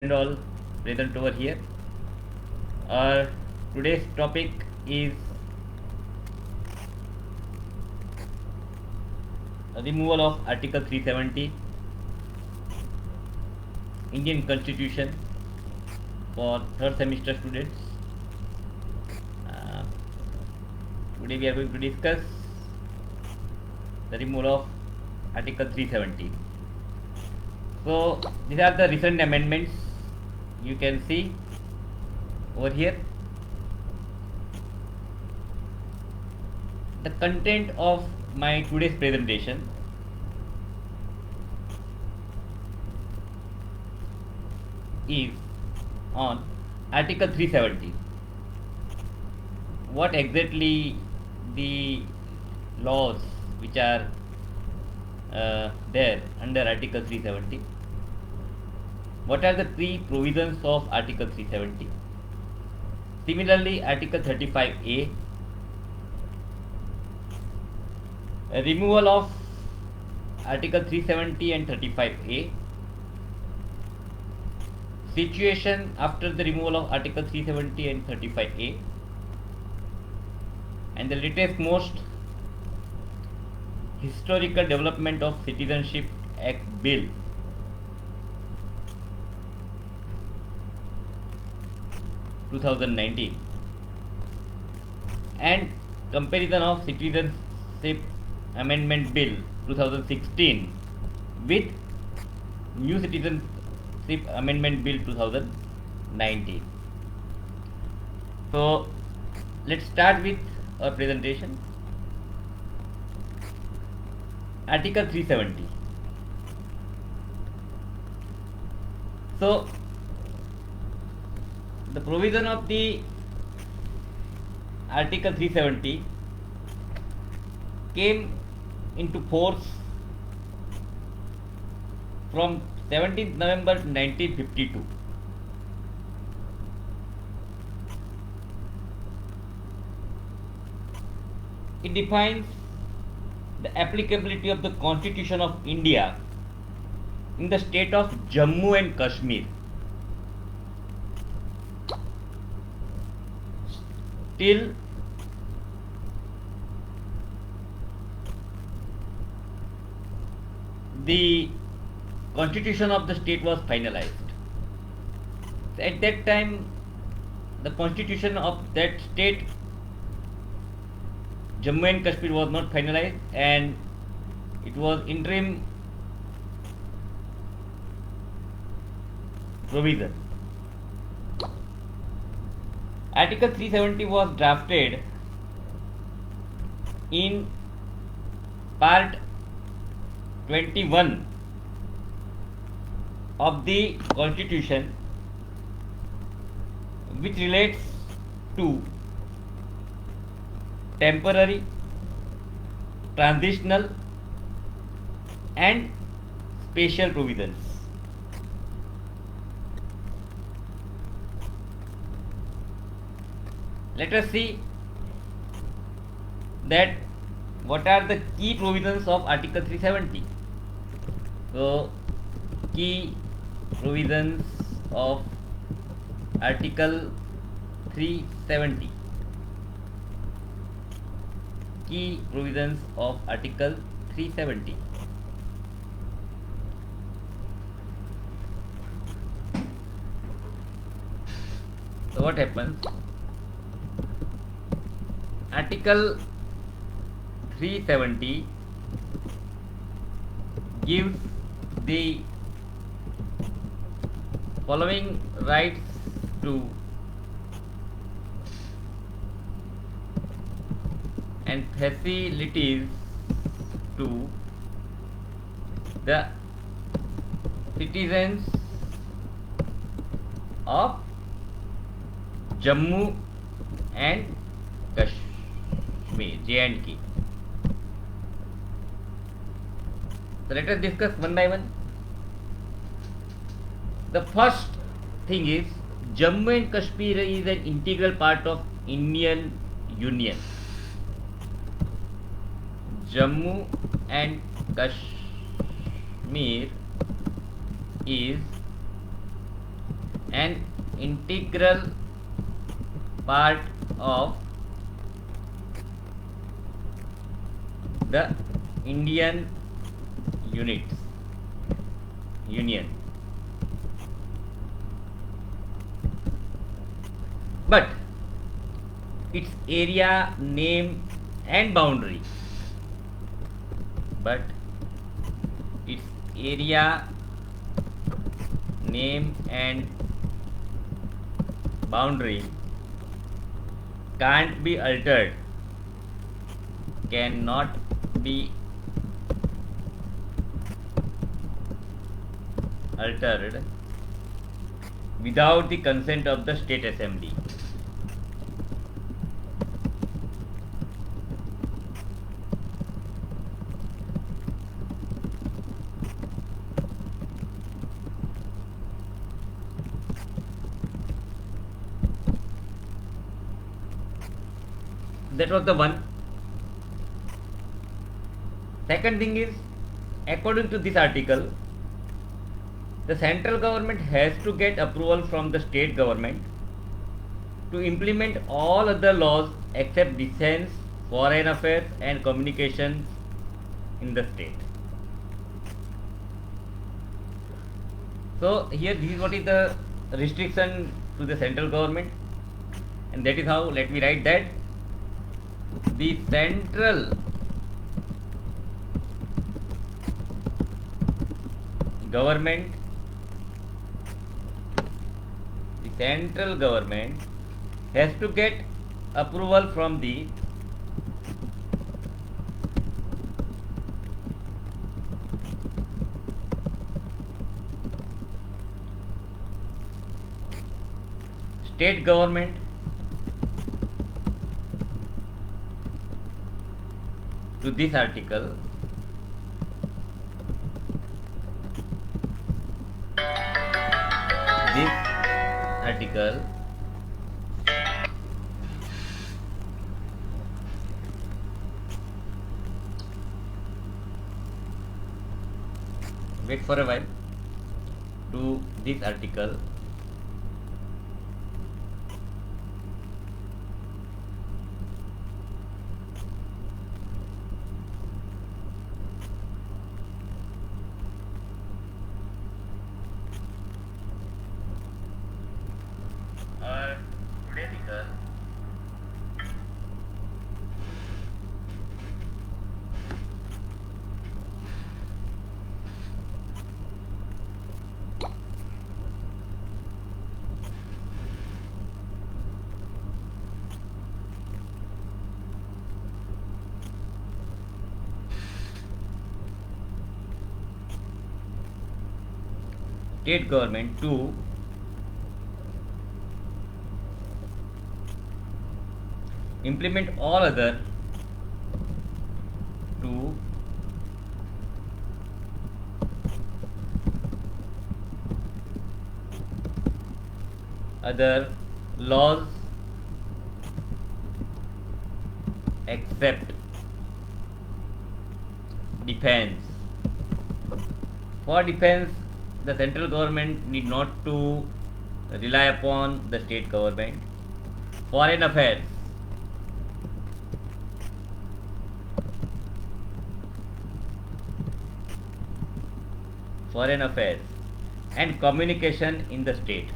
and all present over here. Our today's topic is removal of Article 370 Indian Constitution for third semester students. Uh, Today we are going to discuss the removal of Article 370. So these are the recent amendments you can see over here. The content of my today's presentation is on Article 370. What exactly the laws which are there under Article 370? What are the three provisions of Article 370? Similarly, Article 35A, a removal of Article 370 and 35A, situation after the removal of Article 370 and 35A, and the latest most historical development of Citizenship Act Bill 2019 and comparison of Citizenship Amendment Bill 2016 with New Citizenship Amendment Bill 2019. So let's start with our presentation. Article 370. So the provision of the Article 370 came into force from 17th November 1952. It defines the applicability of the Constitution of India in the state of Jammu and Kashmir. Till the constitution of the state was finalized. At that time, the constitution of that state, Jammu and Kashmir, was not finalized, and it was interim provision. Article 370 was drafted in Part 21 of the Constitution, which relates to temporary, transitional and special provisions. Let us see that what are the key provisions of Article 370. So, key provisions of Article 370. Key provisions of Article 370. So what happens? Article 370 gives the following rights to and facilities to the citizens of Jammu and Kashmir, J&K. So let us discuss one by one. The first thing is Jammu and Kashmir is an integral part of Indian Union. Jammu and Kashmir is an integral part of the Indian Union, but its area, name and boundary, but its area, name and boundary can't be altered, cannot be altered without the consent of the State Assembly. That was the one. Second thing is, according to this article, the central government has to get approval from the state government to implement all other laws except defense, foreign affairs and communications in the state. So here this is what is the restriction to the central government, and that is how, let me write that, the central government has to get approval from the state government to this article. This article wait for a while to this article state government to implement all other laws except defense. For defense, the central government need not to rely upon the state government. Foreign affairs, and communication in the state.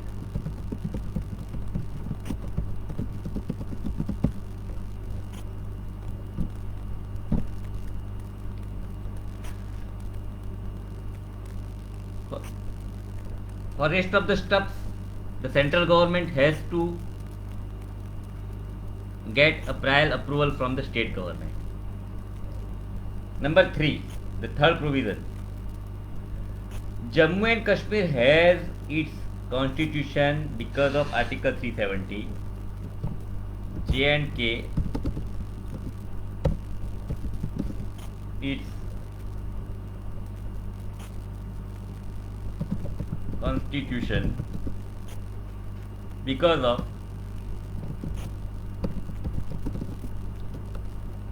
For rest of the stuff, the central government has to get a prior approval from the state government. Number 3, the third provision. Jammu and Kashmir has its constitution because of Article 370. J&K its constitution because of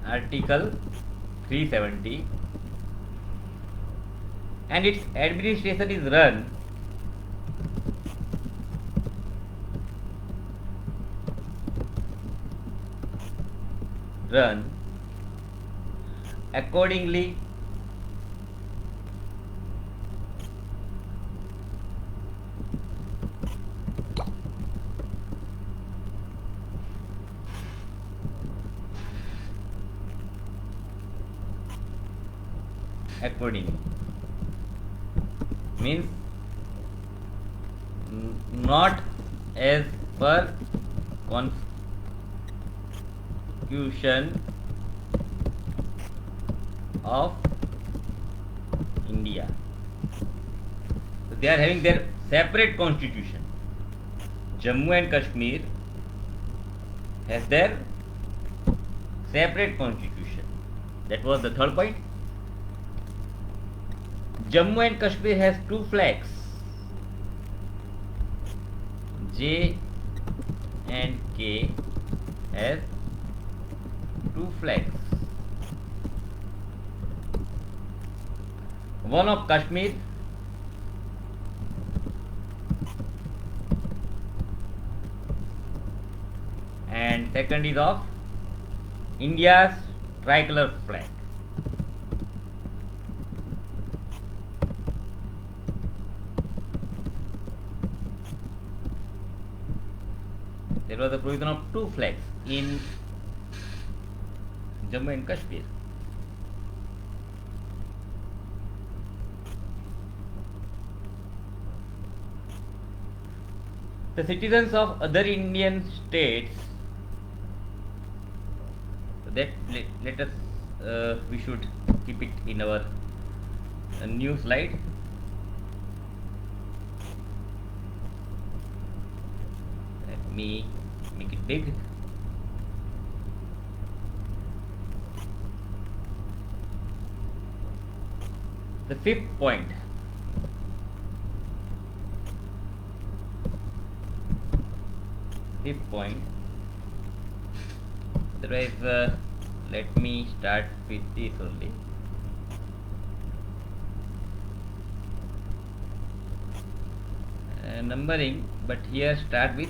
Article 370, and its administration is run run accordingly means not as per constitution of India. So they are having their separate constitution. Jammu and Kashmir has their separate constitution. That was the third point. Jammu and Kashmir has two flags, J and K has two flags. One of Kashmir and second is of India's tricolor flag. There was a provision of two flags in Jammu and Kashmir. The citizens of other Indian states, that let us we should keep it in our new slide. Let me make it big. The fifth point. Otherwise, let me start with this only. Numbering, but here start with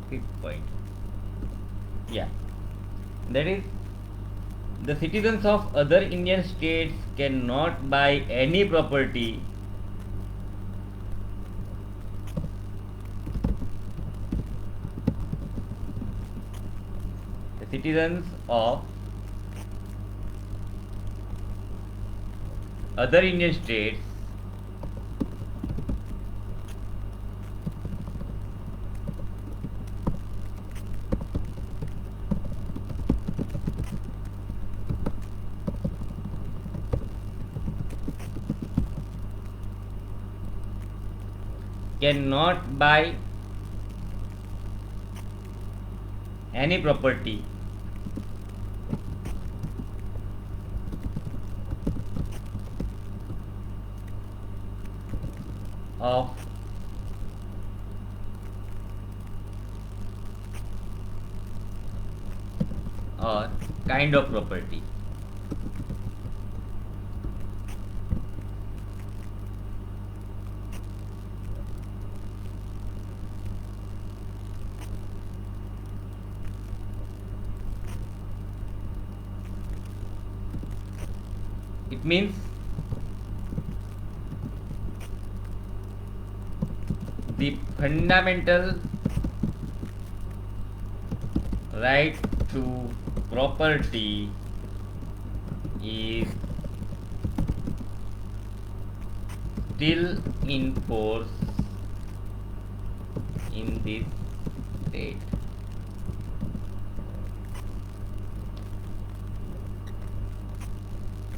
fifth point. Yeah, that is, the citizens of other Indian states cannot buy any property citizens of other Indian states cannot buy any property of or kind of property. It means the fundamental right to property is still in force in this state.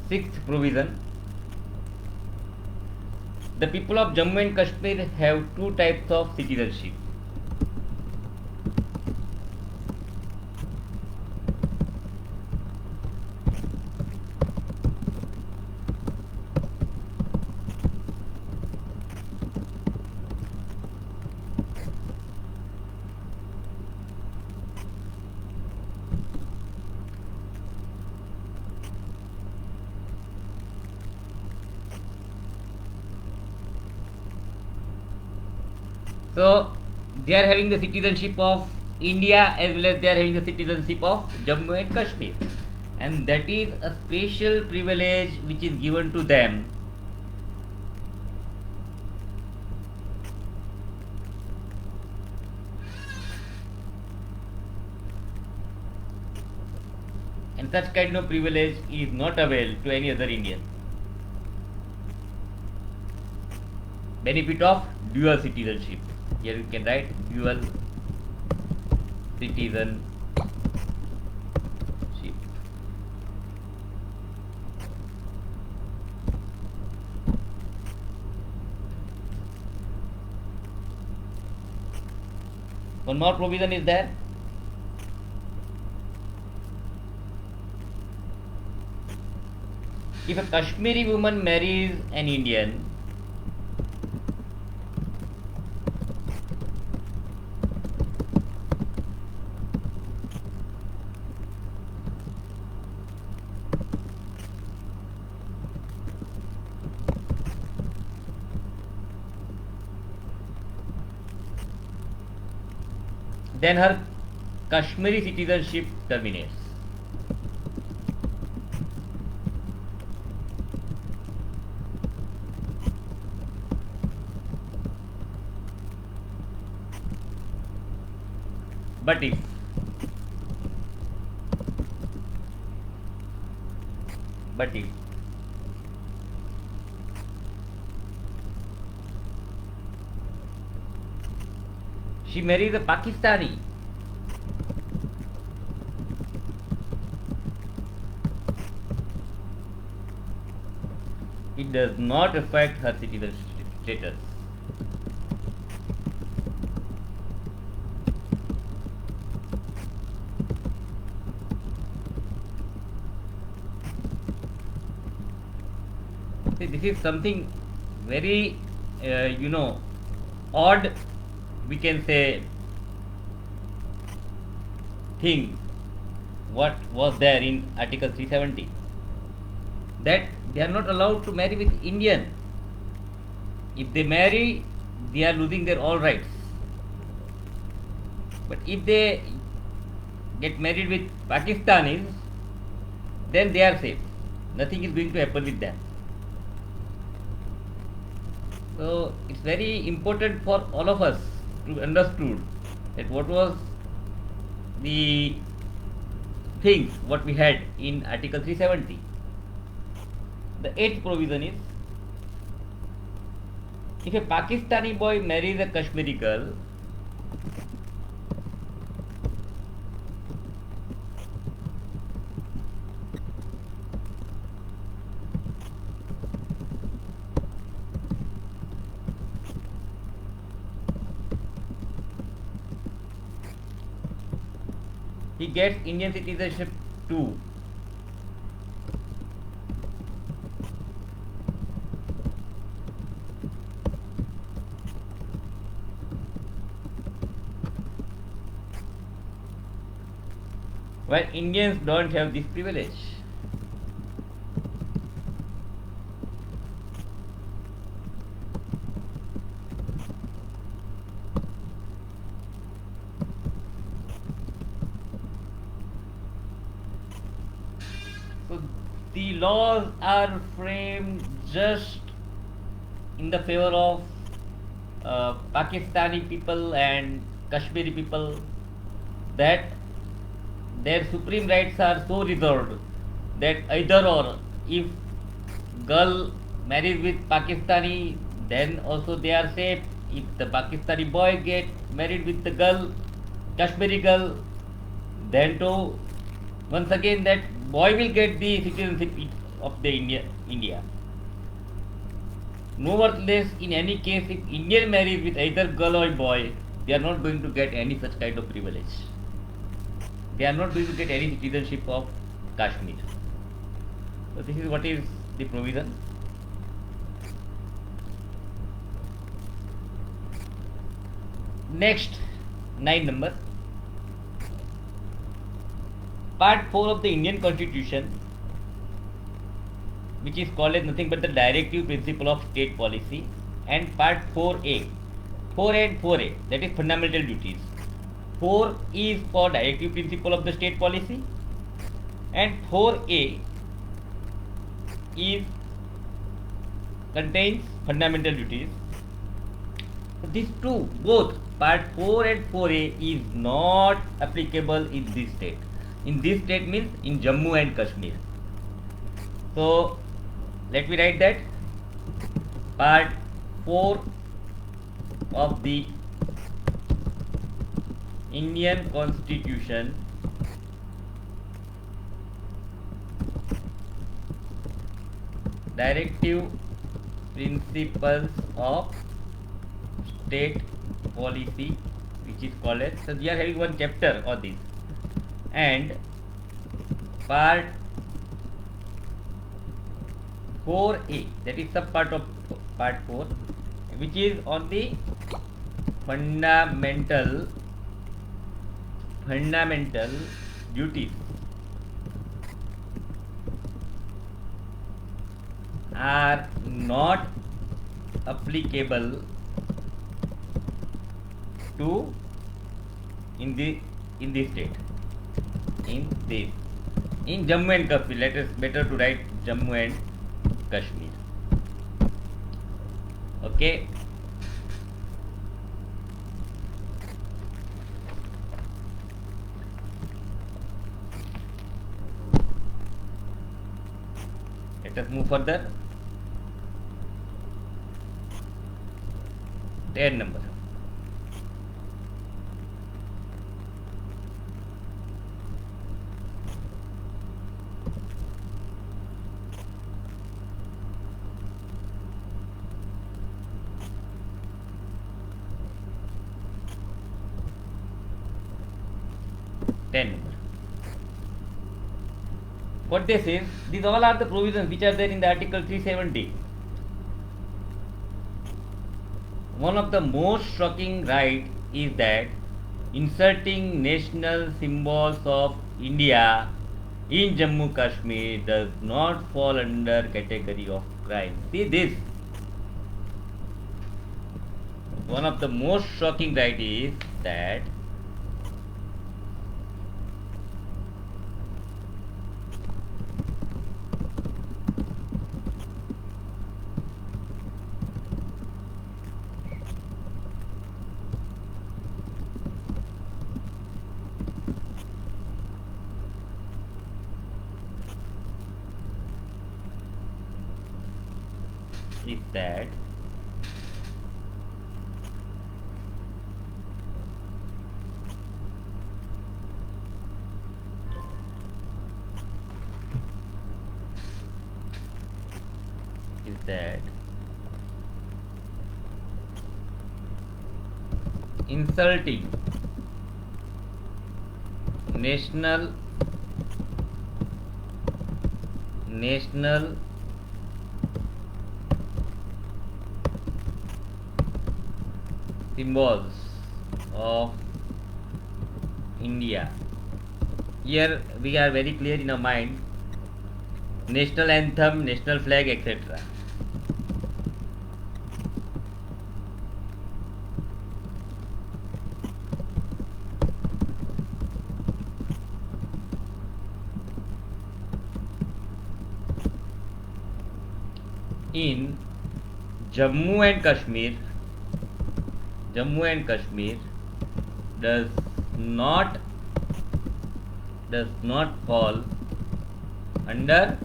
Sixth provision. The people of Jammu and Kashmir have two types of citizenship. So they are having the citizenship of India, as well as they are having the citizenship of Jammu and Kashmir, and that is a special privilege which is given to them. And such kind of privilege is not available to any other Indian. Benefit of dual citizenship. Here you can write dual citizenship. One more provision is there. If a Kashmiri woman marries an Indian, then her Kashmiri citizenship terminates. But if she marries a Pakistani, it does not affect her citizenship status. See, this is something very, odd, we can say, thing what was there in Article 370, that they are not allowed to marry with Indian. If they marry, they are losing their all rights. But if they get married with Pakistanis, then they are safe. Nothing is going to happen with them. So it's very important for all of us to understood that what was the things what we had in Article 370. The eighth provision is, if a Pakistani boy marries a Kashmiri girl, he gets Indian citizenship too. While Indians don't have this privilege. So the laws are framed just in the favor of Pakistani people and Kashmiri people, that their supreme rights are so reserved that either or, if girl marries with Pakistani, then also they are safe. If the Pakistani boy get married with the girl, Kashmiri girl, then too once again that boy will get the citizenship of the India. Nevertheless, in any case, if Indian marries with either girl or boy, they are not going to get any such kind of privilege. They are not going to get any citizenship of Kashmir. So this is what is the provision. Next, 9 number. Part 4 of the Indian Constitution, which is called as nothing but the directive principle of state policy, and part 4A, 4A and 4A, that is fundamental duties. 4 is for directive principle of the state policy, and 4A is contains fundamental duties. These two, both part 4 and 4A, is not applicable in this state. In this state means in Jammu and Kashmir. So let me write that part 4 of the Indian Constitution directive principles of state policy, which is called as, so we are having one chapter on this, and part 4A, that is sub part of part 4, which is on the fundamental duties are not applicable to in this state, in Jammu and Kashmir. Let us better to write Jammu and Kashmir. Okay. Let us move further. 10 number. What they say, these all are the provisions which are there in the Article 370. One of the most shocking right is that inserting national symbols of India in Jammu Kashmir does not fall under category of crime. See this. One of the most shocking right is that insulting national symbols of India. Here we are very clear in our mind: national anthem, national flag, etc. In Jammu and Kashmir does not fall under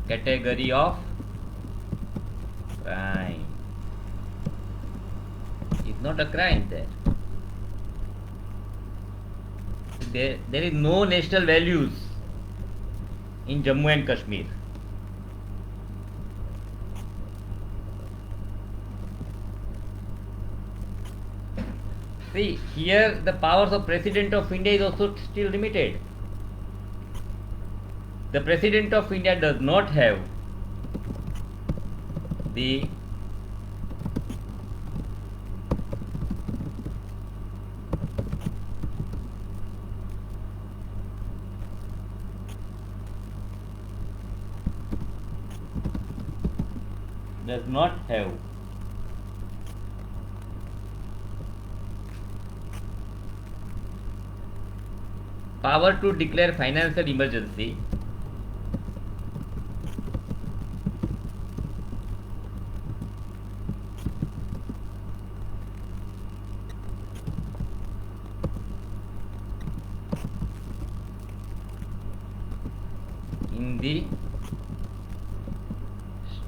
category of crime. It's not a crime there. There is no national values in Jammu and Kashmir. See, here the powers of President of India is also still limited. The President of India does not have the does not have power to declare financial emergency in the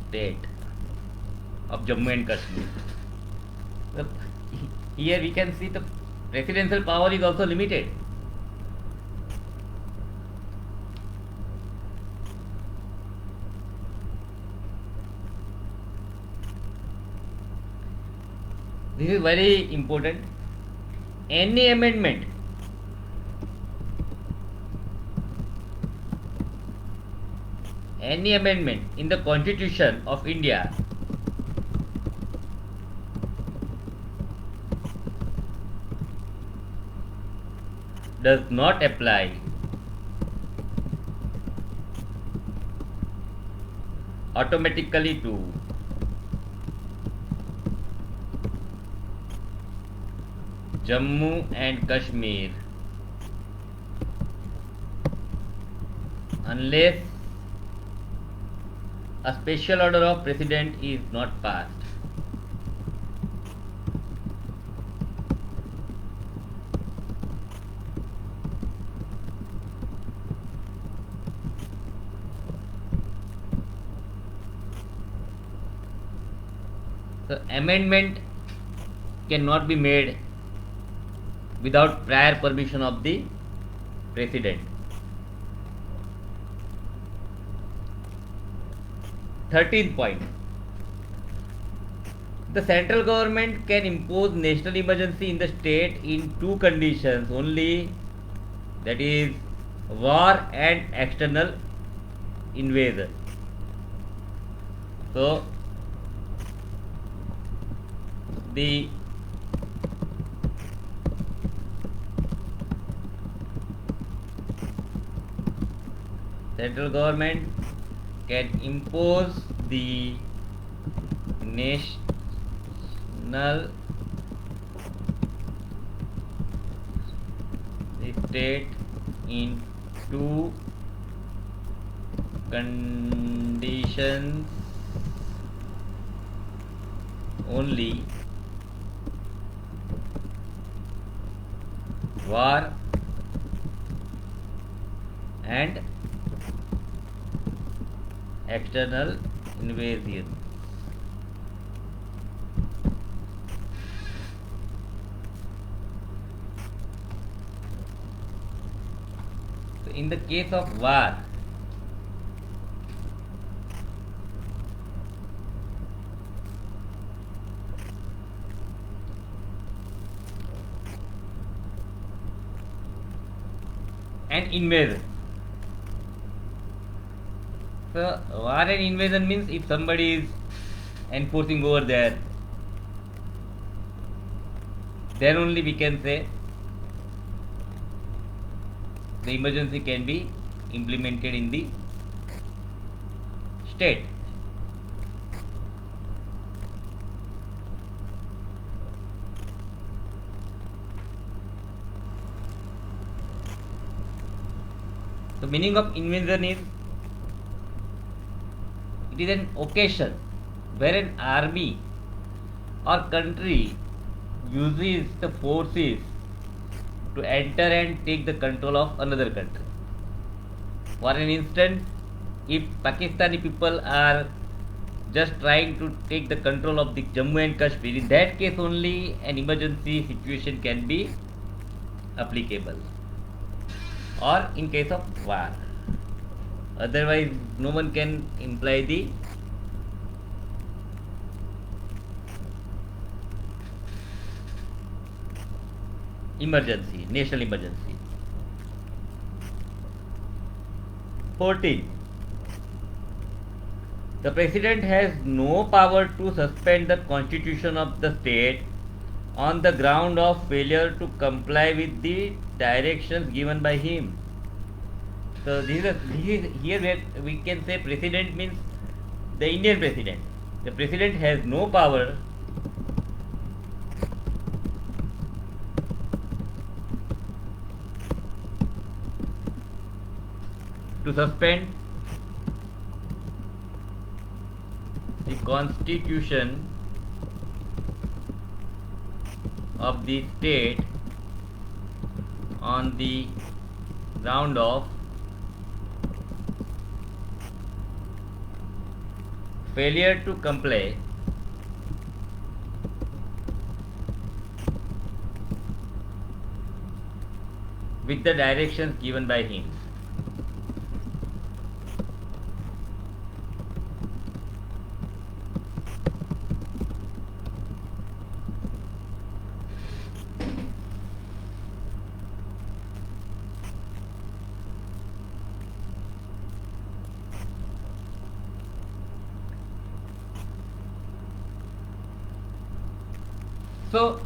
state of Jammu and Kashmir. Here we can see the presidential power is also limited. This is very important. Any amendment in the Constitution of India does not apply automatically to Jammu and Kashmir unless a special order of president is not passed. The amendment cannot be made without prior permission of the president. 13th point. The central government can impose national emergency in the state in two conditions only, that is war and external invasion. So the central government can impose the national state in two conditions only: war and external invasion. So in the case of war, and invasion. So war and invasion means if somebody is enforcing over there, then only we can say the emergency can be implemented in the state. The meaning of invasion is it is an occasion where an army or country uses the forces to enter and take the control of another country. For an instance, if Pakistani people are just trying to take the control of the Jammu and Kashmir, in that case only an emergency situation can be applicable, or in case of war. Otherwise no one can imply the emergency, national emergency. 14. The president has no power to suspend the constitution of the state on the ground of failure to comply with the directions given by him. So this is here where we can say president means the Indian president. The president has no power to suspend the constitution of the state on the ground of failure to comply with the directions given by him. So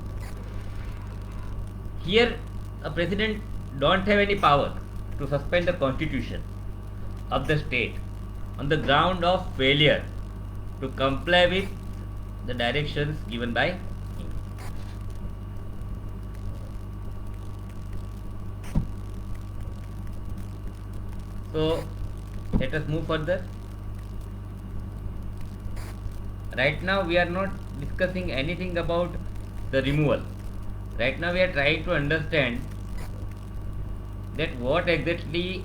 here a president don't have any power to suspend the constitution of the state on the ground of failure to comply with the directions given by him. So let us move further. Right now we are not discussing anything about the removal. Right now we are trying to understand that what exactly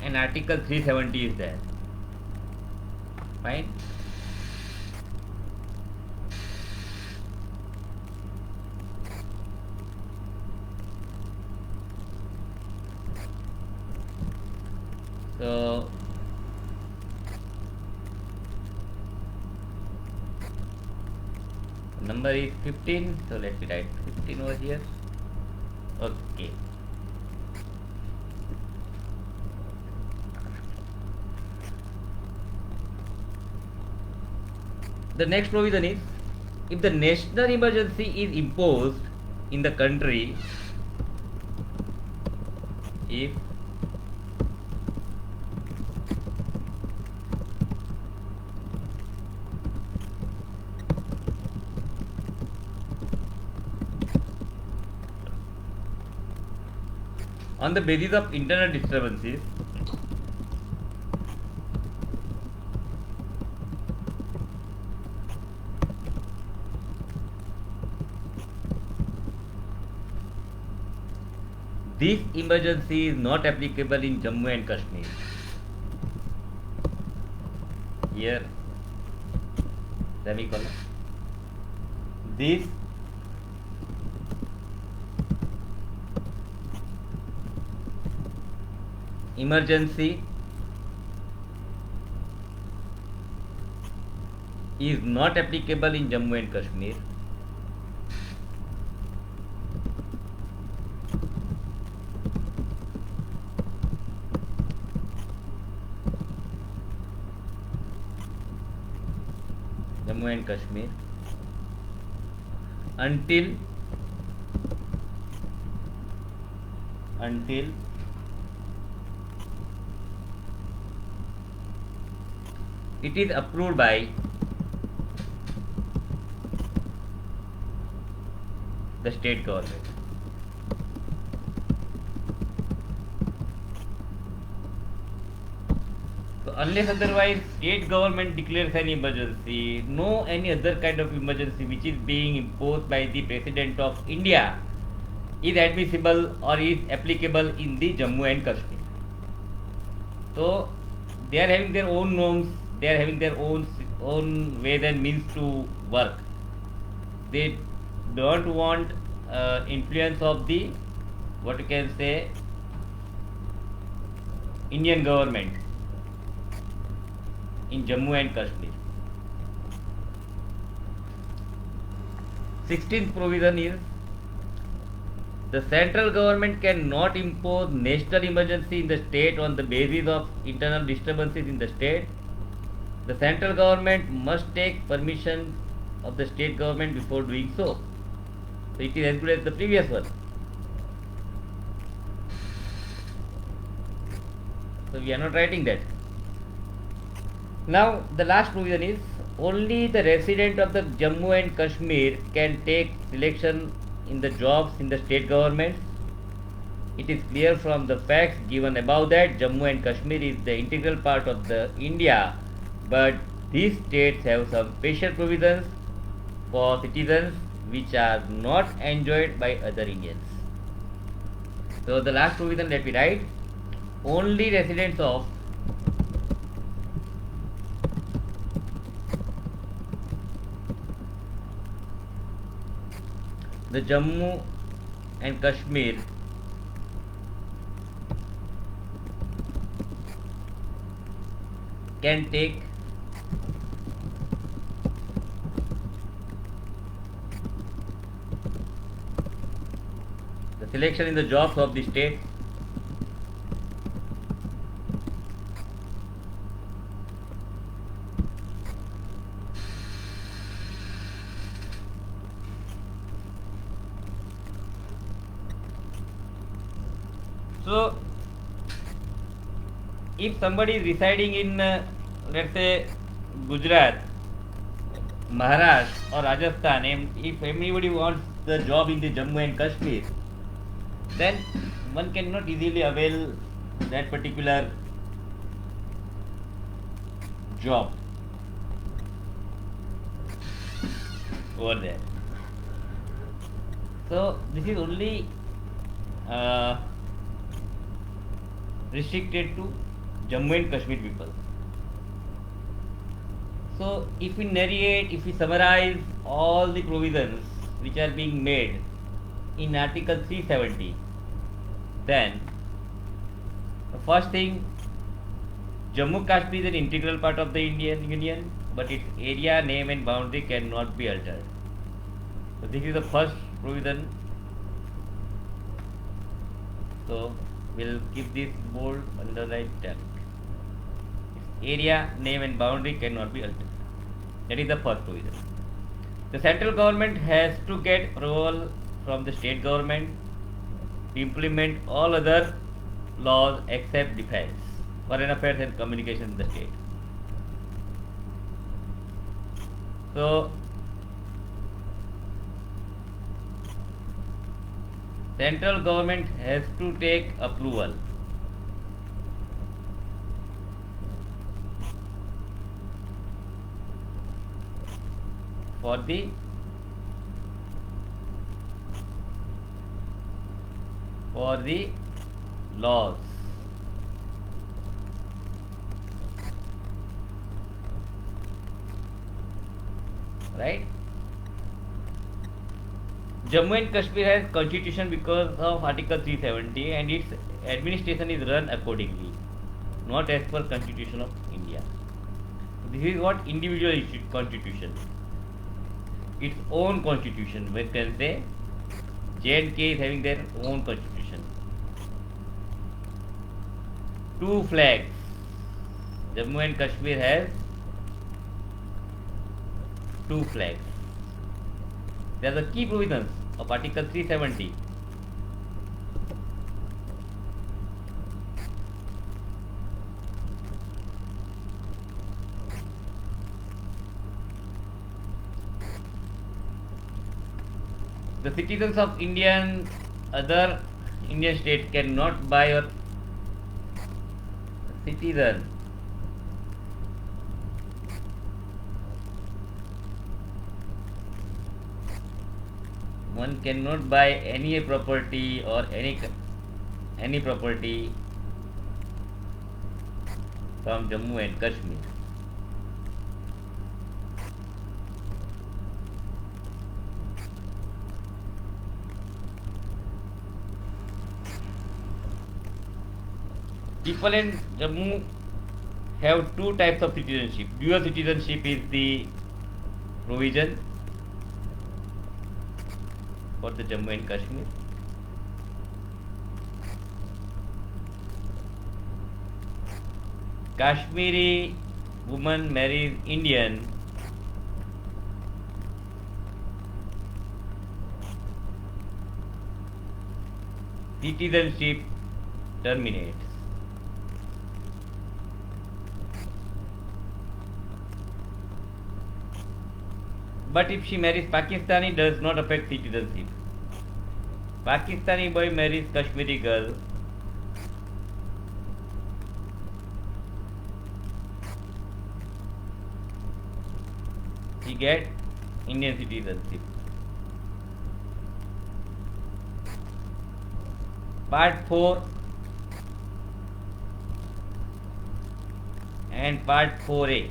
an Article 370 is there. Fine. So number is 15, so let me write 15 over here. Okay. The next provision is, if the national emergency is imposed in the country, if on the basis of internal disturbances, this emergency is not applicable in Jammu and Kashmir. Here, semicolon. This emergency is not applicable in Jammu and Kashmir. Jammu and Kashmir until it is approved by the state government. So unless otherwise state government declares an emergency, no any other kind of emergency which is being imposed by the President of India is admissible or is applicable in the Jammu and Kashmir. So they are having their own norms, they are having their own ways and means to work. They don't want influence of the, what you can say, Indian government in Jammu and Kashmir. 16th provision is, the central government cannot impose national emergency in the state on the basis of internal disturbances in the state. The central government must take permission of the state government before doing so. So it is as good as the previous one. So we are not writing that. Now the last provision is, only the resident of the Jammu and Kashmir can take selection in the jobs in the state government. It is clear from the facts given above that Jammu and Kashmir is the integral part of the India, but these states have some special provisions for citizens which are not enjoyed by other Indians. So the last provision, let me write, only residents of the Jammu and Kashmir can take the selection in the jobs of the state so if somebody is residing in let's say Gujarat, Maharashtra or Rajasthan, and if anybody wants the job in the Jammu and Kashmir, then one cannot easily avail that particular job over there. So this is only uh, restricted to Jammu and Kashmir people. So if we narrate, if we summarize all the provisions which are being made in Article 370, then the first thing, Jammu Kashmir is an integral part of the Indian Union, but its area, name and boundary cannot be altered. So this is the first provision. So we'll keep this bold underlined italic. Area, name and boundary cannot be altered. That is the first provision. The central government has to get approval from the state government to implement all other laws except defense, foreign affairs and communication in the state. So central government has to take approval for the laws. Right? Jammu and Kashmir has constitution because of Article 370 and its administration is run accordingly, not as per Constitution of India. This is what individual constitution, its own constitution. We can say J&K is having their own constitution. Two flags. Jammu and Kashmir has two flags. They are the key provisions of Article 370. The citizens of other Indian states cannot buy or citizen one cannot buy any property or any property from Jammu and Kashmir. People in Jammu have two types of citizenship. Dual citizenship is the provision for the Jammu and Kashmir. Kashmiri woman marries Indian citizenship terminates. But if she marries Pakistani, does not affect citizenship. Pakistani boy marries Kashmiri girl. He get Indian citizenship. Part 4 and Part 4A.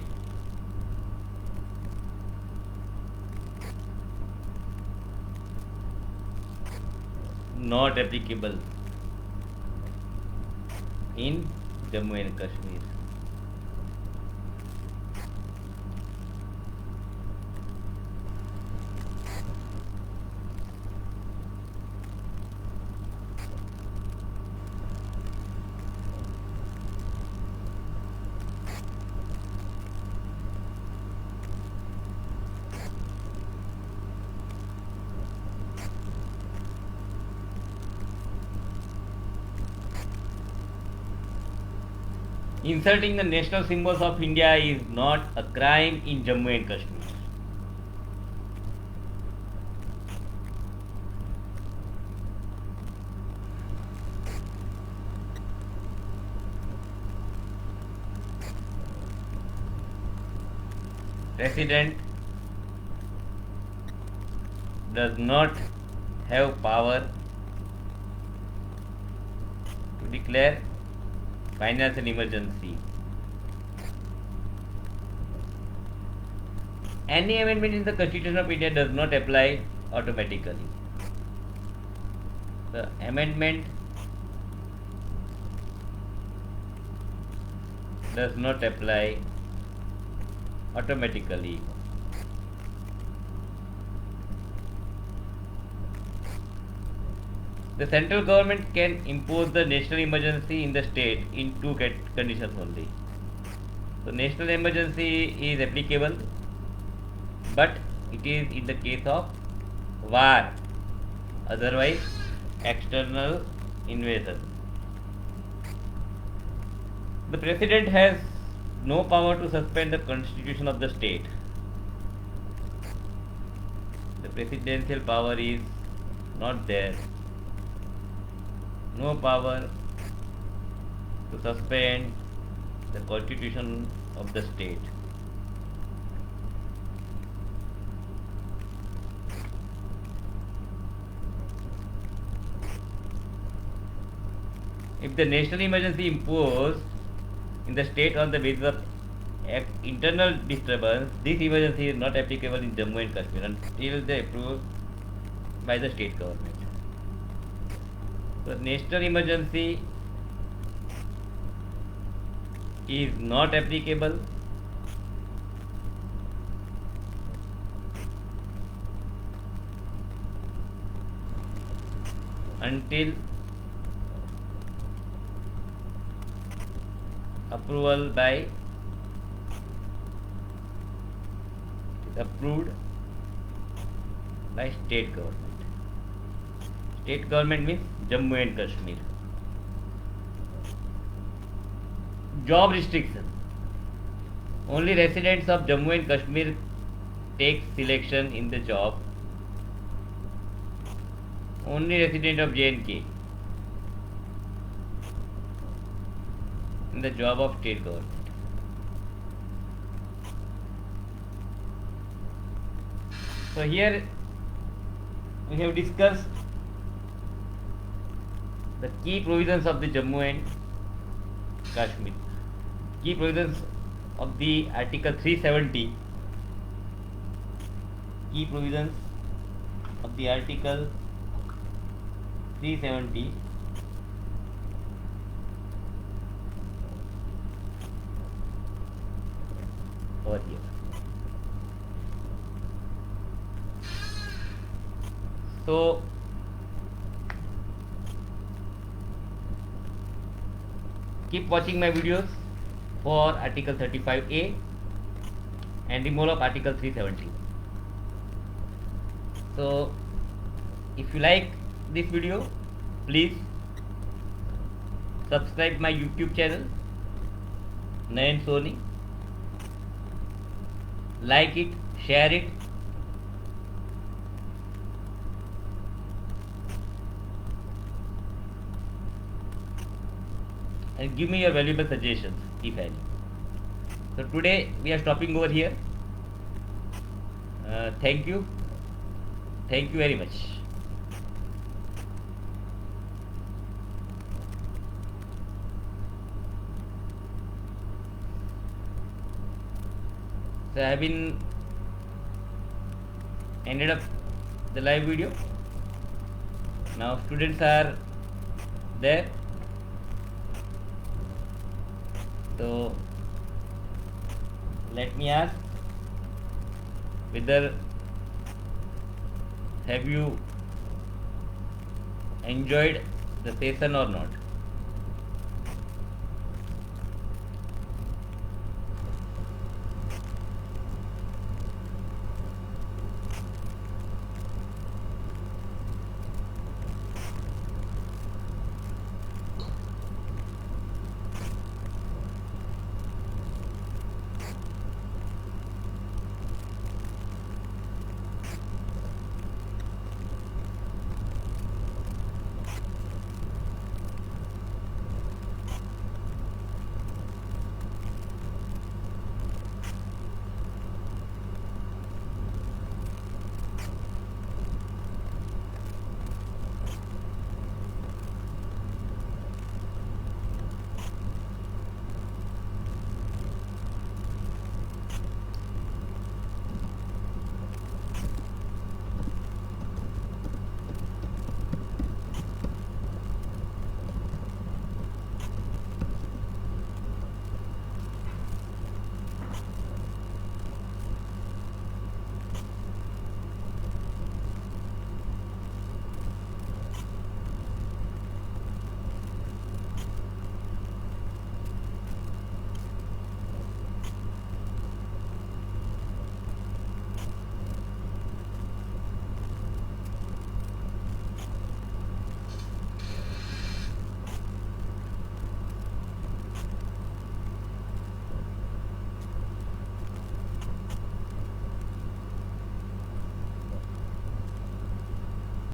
Not applicable in Jammu and Kashmir. Inserting the national symbols of India is not a crime in Jammu and Kashmir. President does not have power to declare financial emergency. Any amendment in the Constitution of India does not apply automatically. The amendment does not apply automatically. The central government can impose the national emergency in the state in two conditions only. So national emergency is applicable, but it is in the case of war, otherwise external invasion. The president has no power to suspend the constitution of the state. The presidential power is not there. No power to suspend the constitution of the state. If the national emergency imposed in the state on the basis of internal disturbance, this emergency is not applicable in Jammu and Kashmir until they approved by the state government. So national emergency is not applicable until approval by approved by state government. State government means Jammu and Kashmir. Job restriction. Only residents of Jammu and Kashmir take selection in the job. Only resident of J&K in the job of state government. So here we have discussed the key provisions of the Jammu and Kashmir. Key provisions of the Article 370. Key provisions of the Article 370. Over here. So keep watching my videos for Article 35A and removal of Article 370. So if you like this video, please subscribe my YouTube channel Nayan Soni. Like it, share it, and give me your valuable suggestions if any. So today we are stopping over here. Thank you. Thank you very much. So I have been ended up the live video. Now students are there. So let me ask, whether have you enjoyed the session or not?